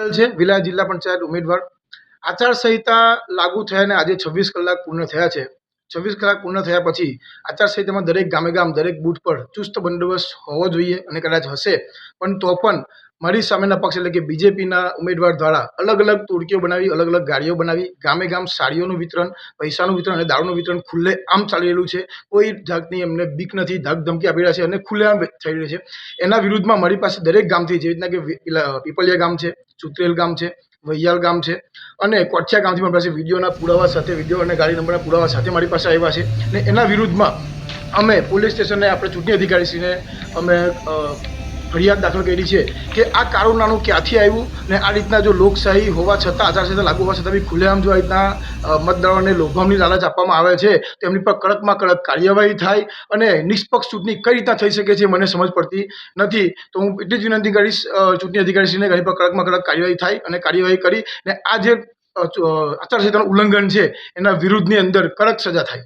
પટેલ છે, વિલાયત જિલ્લા પંચાયત ઉમેદવાર। આચારસંહિતા લાગુ થયાને આજે 26 કલાક પૂર્ણ થયા છે। 26 કલાક પૂર્ણ થયા પછી આચારસંહિતામાં દરેક ગામે ગામ, દરેક બૂથ પર ચુસ્ત બંદોબસ્ત હોવો જોઈએ અને કદાચ હશે, પણ તો પણ મારી સામેના પક્ષ એટલે કે બીજેપીના ઉમેદવાર દ્વારા અલગ અલગ ટોળકીઓ બનાવી, અલગ અલગ ગાડીઓ બનાવી ગામે ગામ સાડીઓનું વિતરણ, પૈસાનું વિતરણ અને દારૂનું વિતરણ ખુલ્લે આમ ચાલી રહેલું છે। કોઈ જાતની એમને બીક નથી, ધક ધમકી આપી રહ્યા છે અને ખુલ્લેઆમ થઈ રહ્યું છે। એના વિરુદ્ધમાં મારી પાસે દરેક ગામથી, જેવી રીતના કે પીપલિયા ગામ છે, ચુત્રેલ ગામ છે, વૈયાલ ગામ છે અને કોઠિયા ગામથી મારી પાસે વિડીયોના પુરાવા સાથે, વિડીયો અને ગાડી નંબરના પુરાવા સાથે મારી પાસે આવ્યા છે અને એના વિરુદ્ધમાં અમે પોલીસ સ્ટેશને આપણે ચૂંટણી અધિકારીશ્રીને અમે ફરિયાદ દાખલ કરી છે કે આ કાળું નાણું ક્યાંથી આવ્યું ને આ રીતના જો લોકશાહી હોવા છતાં, આચારસંહિતા લાગુ હોવા છતાં બી ખુલ્લેઆમ જો આ રીતના મતદારોને લોભામણી લાલચ આપવામાં આવે છે તો એમની પર કડકમાં કડક કાર્યવાહી થાય અને નિષ્પક્ષ ચૂંટણી કઈ રીતના થઈ શકે છે મને સમજ પડતી નથી। તો હું એટલી જ વિનંતી કરીશ ચૂંટણી અધિકારીશ્રીને એની પર કડકમાં કડક કાર્યવાહી થાય અને કાર્યવાહી કરી ને આ જે આચારસંહિતાનું ઉલ્લંઘન છે એના વિરુદ્ધની અંદર કડક સજા થાય।